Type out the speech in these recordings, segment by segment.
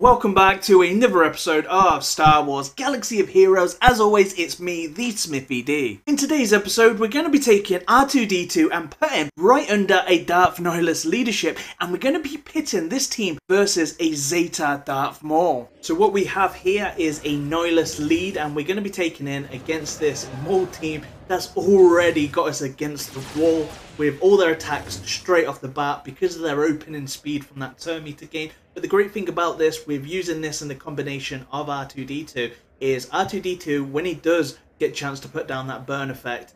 Welcome back to another episode of Star Wars Galaxy of Heroes. As always, it's me, the Smithy D. In today's episode, we're going to be taking R2D2 and putting him right under a Darth Nihilus leadership, and we're going to be pitting this team versus a Zeta Darth Maul. So what we have here is a Nihilus lead, and we're going to be taking in against this Maul team that's already got us against the wall with all their attacks straight off the bat because of their opening speed from that turn meter gain. But the great thing about this, with using this in the combination of R2D2, is R2D2, when he does get a chance to put down that burn effect,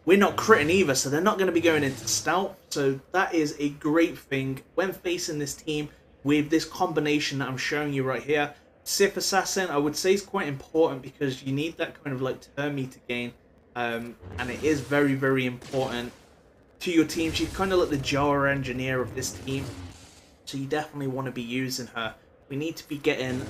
we're not critting either, so they're not going to be going into stealth. So that is a great thing when facing this team with this combination that I'm showing you right here. Sith Assassin, I would say, is quite important because you need that kind of like turn meter gain. And it is very, very important to your team. She's kind of like the Jar engineer of this team. So you definitely want to be using her. We need to be getting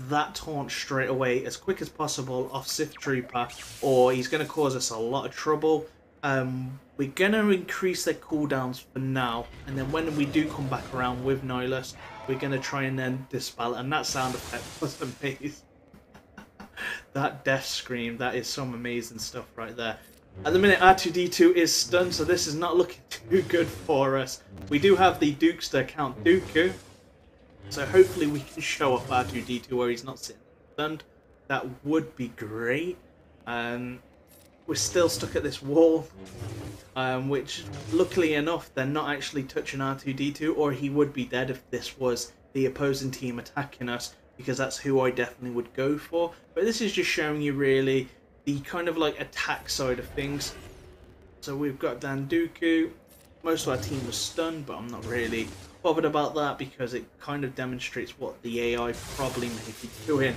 that taunt straight away as quick as possible off Sith Trooper, or he's going to cause us a lot of trouble. We're going to increase their cooldowns for now, and then when we do come back around with Nihilus, we're going to try and then dispel it. And that sound effect was amazing. That death scream, that is some amazing stuff right there. At the minute, R2D2 is stunned, so this is not looking too good for us. We do have the Dukester Count Dooku, so hopefully we can show off R2D2 where he's not sitting stunned. That would be great. We're still stuck at this wall, which luckily enough, they're not actually touching R2D2, or he would be dead if this was the opposing team attacking us, because that's who I definitely would go for. But this is just showing you really the kind of like attack side of things. So we've got Dan Dooku. Most of our team was stunned, but I'm not really bothered about that because it kind of demonstrates what the AI probably may be doing.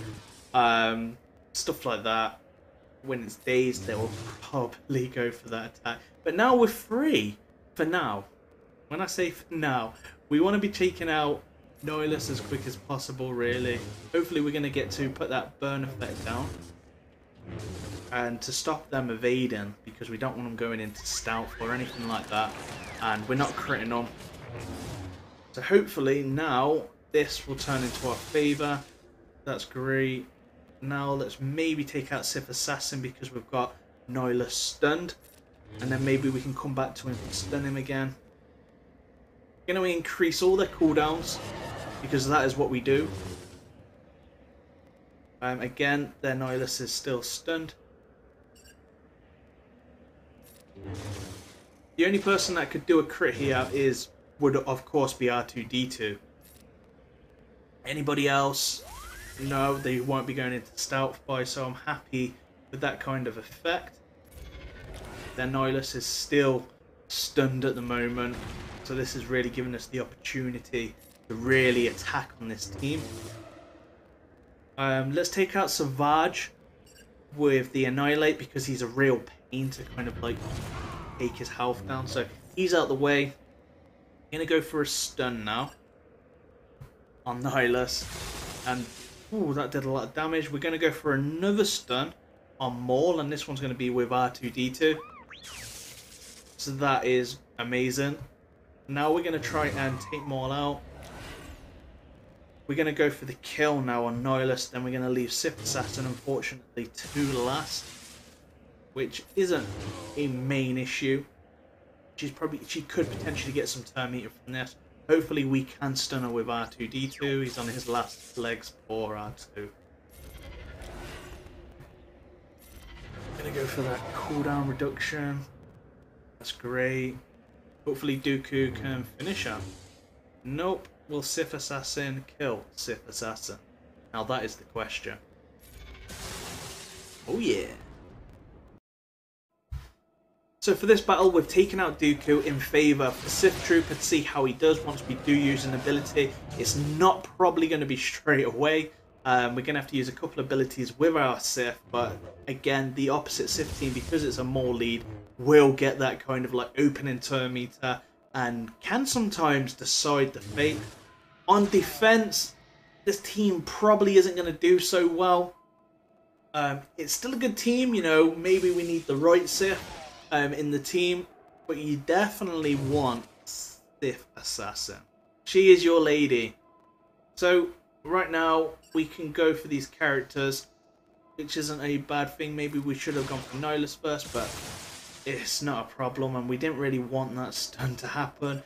Stuff like that. When it's dazed, they will probably go for that attack. But now we're free. For now. When I say for now, we want to be taking out Nihilus as quick as possible, really. Hopefully we're going to get to put that burn effect down. And to stop them evading, because we don't want them going into stealth or anything like that. And we're not critting them. So hopefully now this will turn into our favour. That's great. Now let's maybe take out Sith Assassin because we've got Nihilus stunned. And then maybe we can come back to him and stun him again. We're going to increase all their cooldowns because that is what we do. Again, their Nihilus is still stunned. The only person that could do a crit here would of course be R2D2. Anybody else? No, they won't be going into stealth by, so I'm happy with that kind of effect. Their Nihilus is still stunned at the moment, so this is really giving us the opportunity to really attack on this team. Let's take out Savage with the Annihilate because he's a real pain to kind of like take his health down. So he's out the way. I'm going to go for a stun now on Nihilus. And ooh, that did a lot of damage. We're going to go for another stun on Maul, and this one's going to be with R2D2. So that is amazing. Now we're going to try and take Maul out. We're going to go for the kill now on Nihilus, then we're going to leave Sith Assassin, unfortunately, to last, which isn't a main issue. She could potentially get some turn meter from this. Hopefully we can stun her with R2D2. He's on his last legs for R2. Going to go for that cooldown reduction. That's great. Hopefully Dooku can finish her. Nope. Will Sith Assassin kill Sith Assassin? Now that is the question. Oh yeah. So for this battle, we've taken out Dooku in favour of the Sith Trooper to see how he does once we do use an ability. It's not probably going to be straight away. We're going to have to use a couple of abilities with our Sith, but again, the opposite Sith team, because it's a Maul lead, will get that kind of like opening turn meter and can sometimes decide the fate. On defense, this team probably isn't going to do so well. It's still a good team, you know, maybe we need the right Sith in the team, but you definitely want Sith Assassin. She is your lady. So Right now, we can go for these characters, which isn't a bad thing. Maybe we should have gone for Nihilus first, but it's not a problem, and we didn't really want that stun to happen.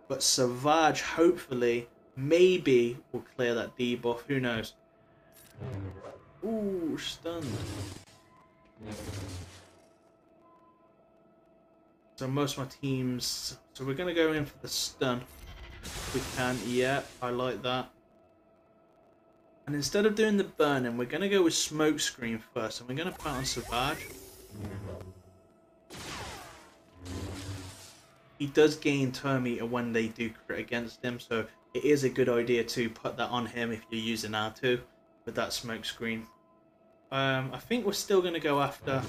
But Savage, hopefully, maybe will clear that debuff. Who knows? Ooh, stunned. So most of my teams... So we're going to go in for the stun. If we can. Yeah, I like that. And instead of doing the burning, we're going to go with Smoke Screen first. And we're going to put on Savage. He does gain turn meter when they do crit against him. So it is a good idea to put that on him if you're using R2 with that Smoke Screen. I think we're still going to go after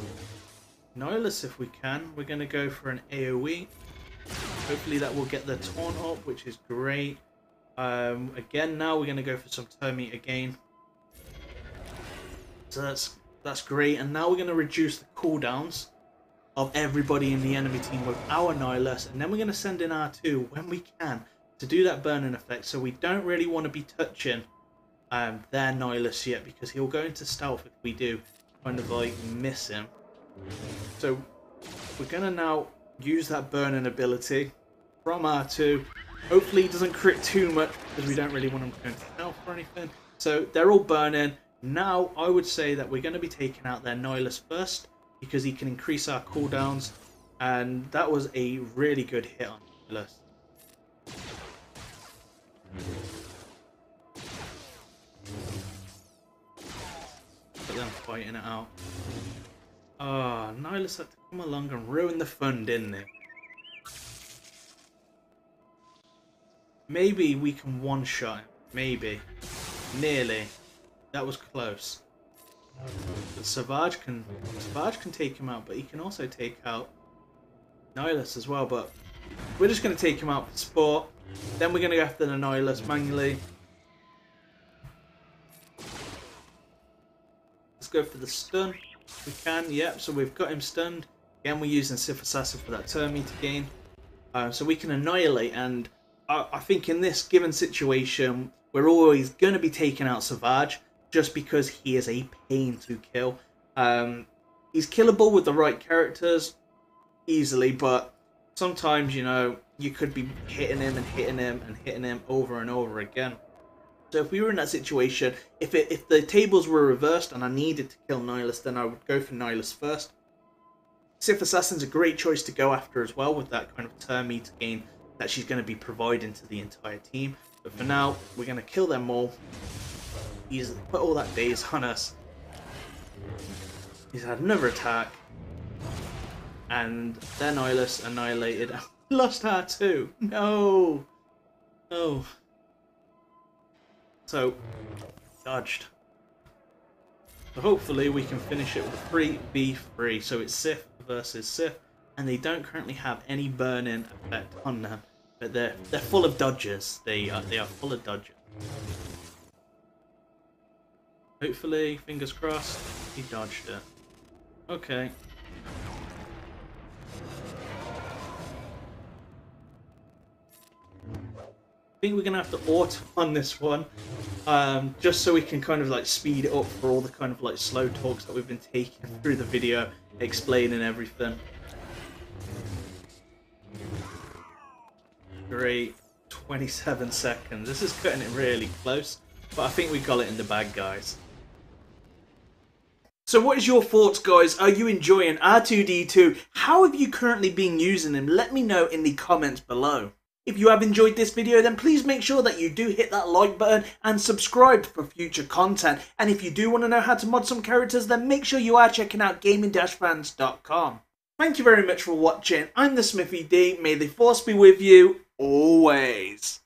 Nihilus if we can. We're going to go for an AoE. Hopefully that will get the taunt up, which is great. Again, now we're going to go for some turn meter gain. So that's great. And now we're going to reduce the cooldowns of everybody in the enemy team with our Nihilus. And then we're going to send in R2 when we can to do that burning effect. So we don't really want to be touching their Nihilus yet, because he'll go into stealth if we do kind of like miss him. So we're going to now use that burning ability from R2. Hopefully he doesn't crit too much, because we don't really want him to go into stealth or anything. So they're all burning. Now I would say that we're going to be taking out their Nihilus first, because he can increase our cooldowns. And that was a really good hit on Nihilus. But then fighting it out. Oh, Nihilus had to come along and ruin the fun, didn't it? Maybe we can one-shot him. Maybe. Nearly. That was close. But Savage can take him out, but he can also take out Nihilus as well. But we're just going to take him out for sport. Then we're going to go after the Nihilus manually. Let's go for the stun. We can, yep, so we've got him stunned. Again, we're using Sith Assassin for that turn meter gain. So we can annihilate, and I think in this given situation, we're always going to be taking out Savage, just because he is a pain to kill. He's killable with the right characters, easily, but sometimes, you know, you could be hitting him and hitting him and hitting him over and over again. So if we were in that situation, if the tables were reversed and I needed to kill Nihilus, then I would go for Nihilus first. Sith Assassin's a great choice to go after as well, with that kind of turn meter gain that she's going to be providing to the entire team. But for now, we're going to kill them all. He's put all that daze on us. He's had another attack. And then Nihilus annihilated. Lost R2. No. No. So, dodged. So hopefully we can finish it with 3v3. So it's Sith versus Sith, and they don't currently have any burn-in effect on them, but they're full of dodges. They are full of dodges. Hopefully, fingers crossed, he dodged it. Okay. I think we're going to have to auto on this one, just so we can kind of like speed it up for all the kind of like slow talks that we've been taking through the video, explaining everything. Great, 27 seconds. This is cutting it really close, but I think we got it in the bag, guys. So what is your thoughts, guys? Are you enjoying R2D2? How have you currently been using him? Let me know in the comments below. If you have enjoyed this video, then please make sure that you do hit that like button and subscribe for future content. And if you do want to know how to mod some characters, then make sure you are checking out gaming-fans.com. Thank you very much for watching. I'm the Smithy D. May the force be with you always.